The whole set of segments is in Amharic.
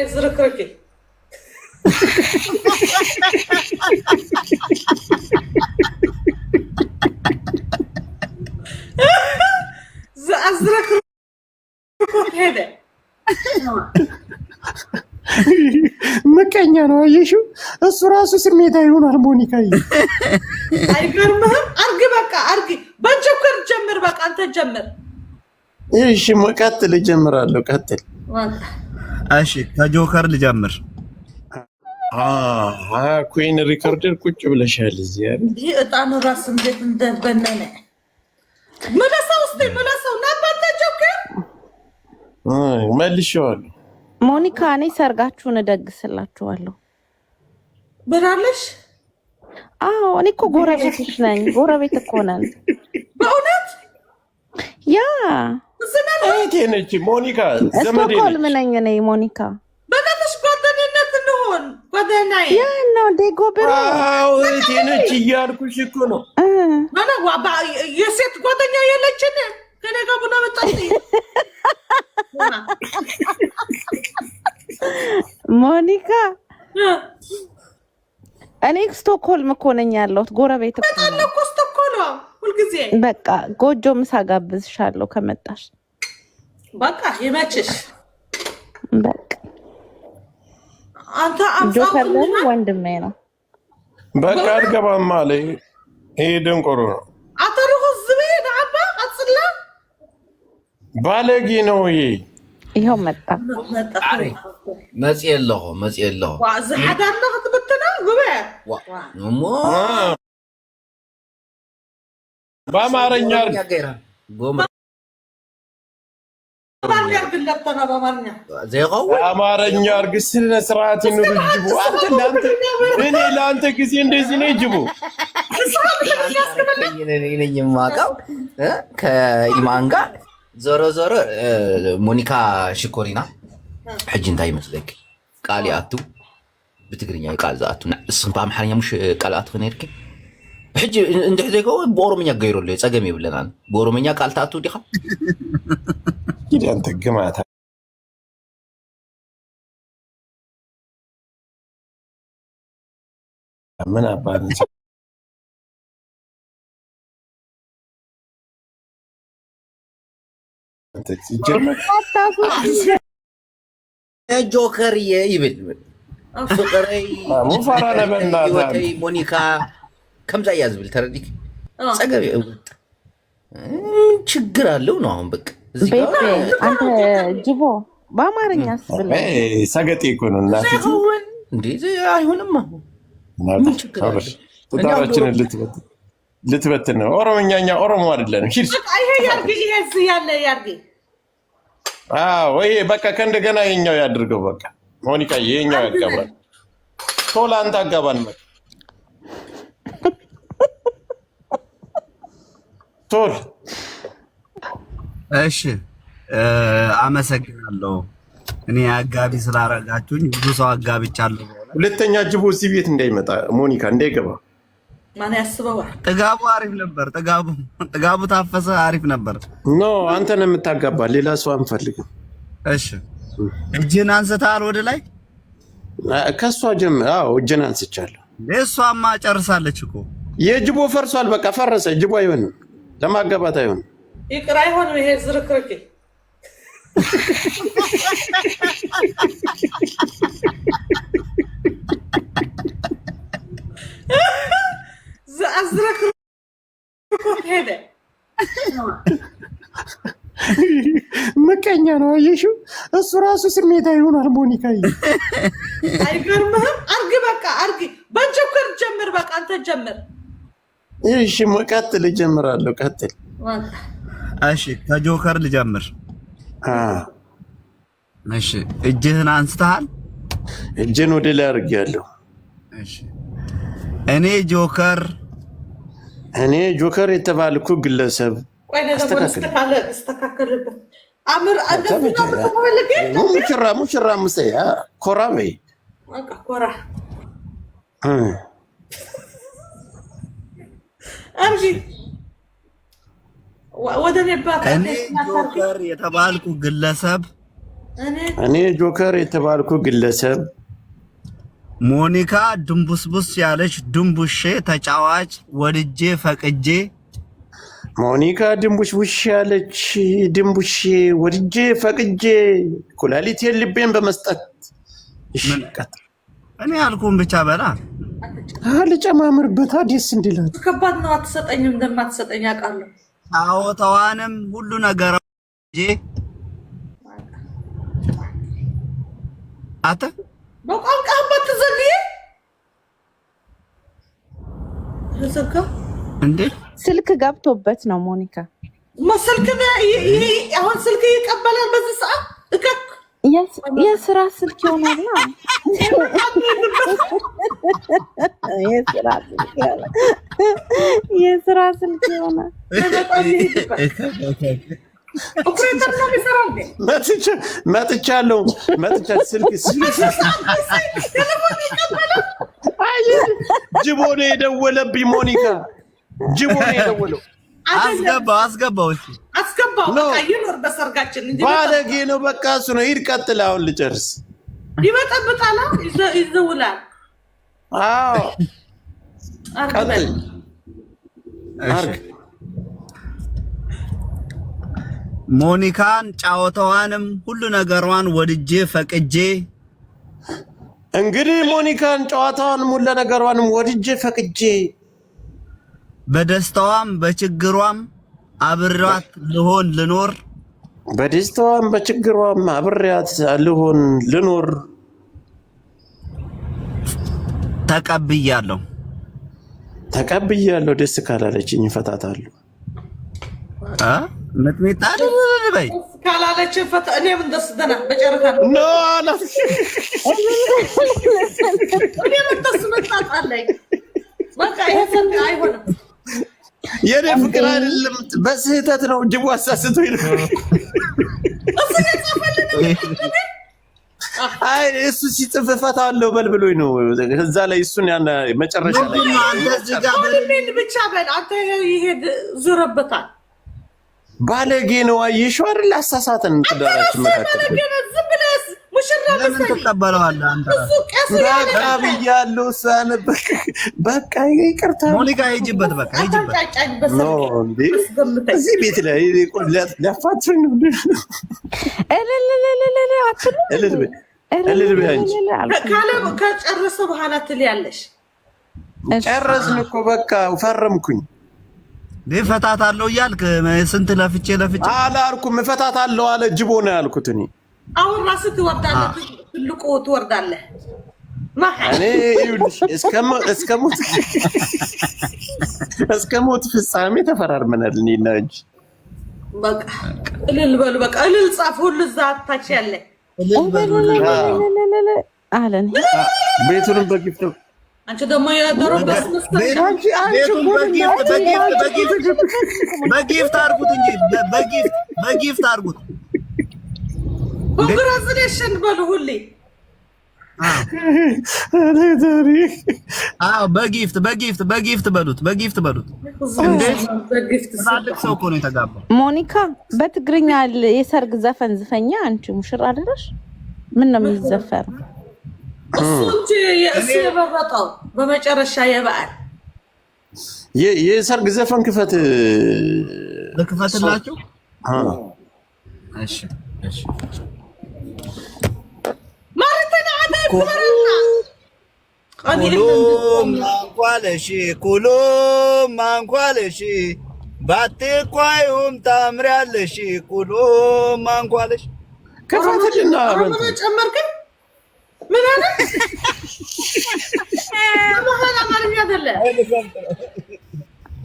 ዝርክርክ ዝርክርክ ሄደ ምቀኛ ነው አየሽው እሱ ራሱ ስሜታዊ ሆኗል ሞኒካዬ አይገርምህም አርግ በቃ አርግ በጆከር ጀምር በቃ አንተ ጀምር እሺ ቀጥል ጀምራለሁ ቀጥል እሺ ከጆከር ልጀምር ኩዊን ሪከርደር ቁጭ ብለሻል እዚህ አይደል ይሄ እጣኑ ራስ እንዴት እንደበነነ መለሰው ነበር ጆከር መልሼዋለሁ ሞኒካ እኔ ሰርጋችሁን እደግስላችኋለሁ ብራለሽ አዎ እኔ እኮ ጎረቤትሽ ነኝ ጎረቤት እኮ ነን በእውነት ያ እህቴ ነች ሞኒካ ዘመዴ ስቶክሆልም ነኝ እኔ ሞኒካ በእናትሽ ጓደኝነት እንሆን ጓደኛዬ ያ ነው ዴጎ ብሮ አዎ እህቴ ነች እያልኩሽ እኮ ነው የሴት ጓደኛ የለችን ከኔ ጋር ቡና መጣች ሞኒካ እኔ ስቶክሆልም እኮ ነኝ ያለሁት ጎረቤት እኮ ነኝ እኮ ስቶክሆልም ሁልጊዜ በቃ ጎጆ ምሳ ጋብዝሻለሁ ከመጣሽ በቃ ይመችሽ በቃ አንተ ጆከር ደግሞ ወንድሜ ነው በቃ አልገባም አለ ይሄ ደንቆሮ ነው አተሩህ ዝቤ አባ አጽላ ባለጌ ነው ይሄው መጣ መጽ የለሁ ዋዝ ሐዳና ክትበተና ጉበ እሞ በአማርኛ አማርኛ አርግ ስነ ስርዓት ይኑርጅቡ አንተ እኔ ለአንተ ጊዜ እንደዚህ ነው ጅቡ ነኝ የማውቀው ከኢማን ጋር ዞሮ ሞኒካ ሽኮሪና ሕጂ እንታይ ይመስለክ ቃል ኣቱ ብትግርኛ ቃል ዝኣቱ እስም በአምሓርኛ ሙሽ ቃል ኣቱ ክነይርኪ ሕጂ እንድሕ ዘይኮ ብኦሮምኛ ገይረሉ ፀገም ይብለናል ብኦሮምኛ ቃል ተኣቱ ዲኻ ጊዜ አንተ ግማታ ምን አባን ጆከር ይብል ፍቅረይ ሙፈራ ለበናታ ሞኒካ ከምዛ ያዝብል ተረዲክ ፀገብ ችግር አለው ነው አሁን በቃ ቤት አንተ ጅቦ በአማርኛ አስብለ ሰገጤ እኮ ነው እናት እንዴ አይሆንም አሁን ቁጣራችንን ልትበትን ነው ኦሮምኛኛ ኦሮሞ አይደለም ሂድ ይሄ ያርግ ይሄ ያለ ያርግ ወይ በቃ ከእንደገና የኛው ያድርገው በቃ ሞኒካ የኛው ያጋባል ቶላ አንተ አጋባን ማለት ቶል እሺ አመሰግናለሁ እኔ አጋቢ ስላረጋችሁኝ ብዙ ሰው አጋብቻለሁ ሁለተኛ ጅቦ እዚህ ቤት እንዳይመጣ ሞኒካ እንዳይገባ ማን ያስበዋል ጥጋቡ አሪፍ ነበር ጥጋቡ ታፈሰ አሪፍ ነበር ኖ አንተ ነው የምታጋባ ሌላ ሰው አንፈልግም እሺ እጅን አንስተሃል ወደ ላይ ከሷ ጀምር አዎ እጅን አንስቻለሁ እሷማ ጨርሳለች እኮ የጅቦ ፈርሷል በቃ ፈረሰ ጅቦ አይሆንም ለማጋባት አይሆንም ይቅር አይሆንም ይሄ ዝርክርክ ዝርክርክ ሄደ ምቀኛ ነው አየሽው እሱ ራሱ ስሜታዊ ሆኗል ሞኒካዬ አይገርምህም አርግ በቃ አርግ በጆከር ጀምር በቃ አንተ ጀምር እሺ ቀጥል ጀምራለሁ ቀጥል እሺ ከጆከር ልጀምር እሺ እጅህን አንስተሃል እጅን ወደ ላይ አድርጌያለሁ እሺ እኔ ጆከር የተባልኩ ግለሰብ ቆይ ነገር አስተካከልበት አምር ሙሽራ ሙሰያ ኮራ በይ ኮራ አርጂ ወደ ነባ እኔ ጆከር የተባልኩ ግለሰብ እኔ ጆከር የተባልኩ ግለሰብ ሞኒካ ድንቡስቡስ ያለች ድንቡሼ ተጫዋች ወድጄ ፈቅጄ ሞኒካ ድንቡሽቡሽ ያለች ድንቡሼ ወድጄ ፈቅጄ ኩላሊቴን ልቤን በመስጠት ይሽቀጥ እኔ ያልኩን ብቻ በላ ልጨማምርበት ደስ እንዲላት ከባድ ነው። አትሰጠኝም እንደማትሰጠኝ አውቃለሁ። ጫወታዋንም ሁሉ ነገር አተ በቋንቋ ባትዘልይ ለሰካ እንዴ ስልክ ገብቶበት ነው ሞኒካ መስልክ አሁን ስልክ ይቀበላል በዚህ ሰዓት እከክ የስራ ስልክ ይሆናል የስራ ስልክ ይሆናል ኦፕሬተር ነው የሚሰራው መጥቻለሁ ስልክ ጅቦ ነው የደወለብኝ ሞኒካ ጅቦ ነው የደወለው አስገባው በቃ ይኖር በሰርጋችን እንጂ ባለጌ ነው በቃ እሱ ነው ሂድ ቀጥል አሁን ልጨርስ ይበጠብጣል ይዘውላል አዎ ቀጥል ሞኒካን ጫወታዋንም ሁሉ ነገሯን ወድጄ ፈቅጄ እንግዲህ ሞኒካን ጨዋታዋንም ሁሉ ነገሯንም ወድጄ ፈቅጄ በደስታዋም በችግሯም አብሬያት ልኖር በደስታዋም በችግሯም አብሬያት ልኖር ተቀብያለሁ ደስ ካላለችኝ እፈታታለሁ ምጥሚጣ በይ ካላለች ፈታ እኔም እንደስደና በጨረታ ኖ አላፍ እኔም እንደስመጣጣለኝ በቃ ይሄን አይሆንም የኔ ፍቅር አይደለም በስህተት ነው ጅቡ አሳስቶኝ ነው አይ እሱ ሲጽፍ እፈታለሁ በልብሎኝ ነው እዛ ላይ እሱን ያን መጨረሻ ላይ ምን ብቻ በል አንተ ይሄድ ዙረበታል ባለጌ ነው አየሽው አይደል አሳሳተን ትዳራችን መካከል ዝም ብለህ ሙሽራ ለምን ተቀበለዋለህ አንተ በቃ ብያለሁ እሷን በቃ ይቅርታ ሞኒካ ሂጂበት በቃ ሂጂበት ኖ እንዴ እዚህ ቤት ላይ ሊያፋትኝ ነው እልል ቢያንቺ ከጨረሰ በኋላ ትልያለሽ ጨረስን እኮ በቃ ፈረምኩኝ ፈታታለሁ እያልክ ስንት ለፍቼ አላልኩም ፈታታለሁ አለ ጅቦ ነው ያልኩት እኔ አሁን ራስህ ትወርዳለህ ትልቁ ትወርዳለህ እኔ ይኸውልሽ እስከ ሞት ፍጻሜ ተፈራርመናል እኔና እንጂ በቃ እልል በሉ በቃ እልል ጻፍ ሁሉ እዛ ታች ያለ አለን ቤቱንም በጊፍት አንቺ ደግሞ ያደረበት በጊፍት አድርጉት እንጂ በጊፍት አድርጉት ኮንግራቹሌሽን በሉ ሁሌ በጊፍት በሉት በጊፍት ሰው እኮ ነው የተጋባው ሞኒካ በትግርኛ የሰርግ ዘፈን ዝፈኛ አንቺ ሙሽራ አይደለሽ ምን ነው የሚዘፈረው እሱንጂ የበረጣው በመጨረሻ የበዓል የሰርግ ዘፈን ክፈትላችሁ እሺ ማርተና አደረና ኩሎም ማንኳለሽ ባትኳዩም ታምሪያለሽ ኩሎም ማንኳለሽ ከፈትልና ምን ጨመርክ ምን አለ በኋላ ማርኛ አይደለ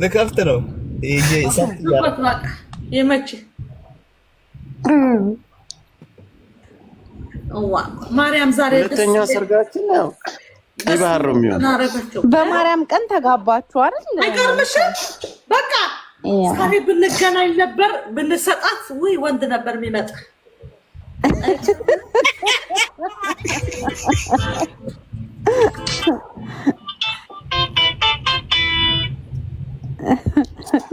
ለከፍት ነው ይሄ የመቼ ማርያም ዛሬ ሁለተኛ ሰርጋችን ነው ይባር ነው የሚሆነው በማርያም ቀን ተጋባችሁ አይደል አይገርምሽም በቃ ዛሬ ብንገናኝ ነበር ብንሰጣት ወይ ወንድ ነበር የሚመጣ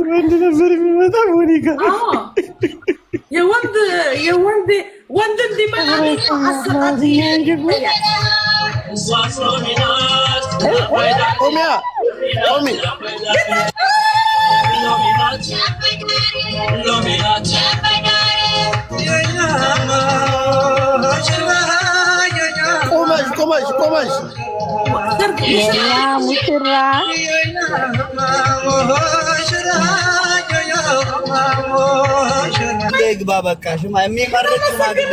ወንድ ነበር የሚመጣ ሞኒካ ወንድ እንዲመጣ አሰጣጥ ኦሚያ ኦሚ ቆመሽ የኛ ሙሽራ ግባ በቃ ሽማ የሚመረጥ ሽማግሌ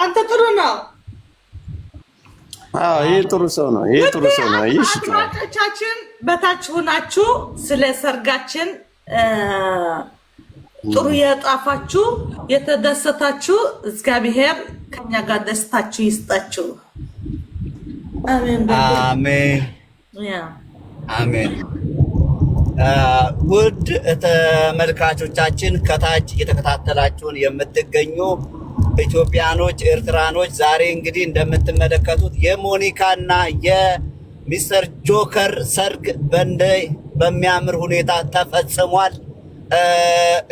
አንተ ጥሩ ነው። ይሄ ጥሩ ሰው ነው። ይሽ ቻችን በታች ሆናችሁ ስለ ሰርጋችን ጥሩ የጣፋችሁ የተደሰታችሁ እግዚአብሔር ከኛ ጋር ደስታችሁ ይስጣችሁ። አሜን አሜን አሜን። ውድ ተመልካቾቻችን ከታች እየተከታተላችሁን የምትገኙ ኢትዮጵያኖች፣ ኤርትራኖች ዛሬ እንግዲህ እንደምትመለከቱት የሞኒካና የሚስተር ጆከር ሰርግ በሚያምር ሁኔታ ተፈጽሟል።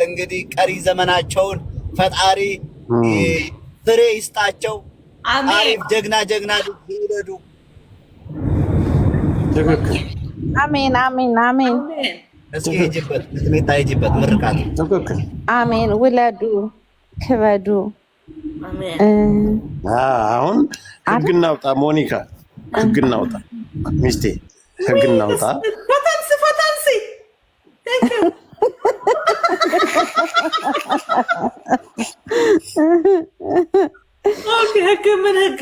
እንግዲህ ቀሪ ዘመናቸውን ፈጣሪ ፍሬ ይስጣቸው። አሪፍ ጀግና ይውለዱ። ትክክል። አሜን አሜን አሜን። እስኪ ሂጂበት ስሜታ ሂጂበት ምርቃት። ትክክል። አሜን። ውለዱ፣ ክበዱ። አሁን ህግ እናውጣ። ሞኒካ ህግ እናውጣ። ሚስቴ ህግ እናውጣ። ፈታንሲ ህግ ምን ህግ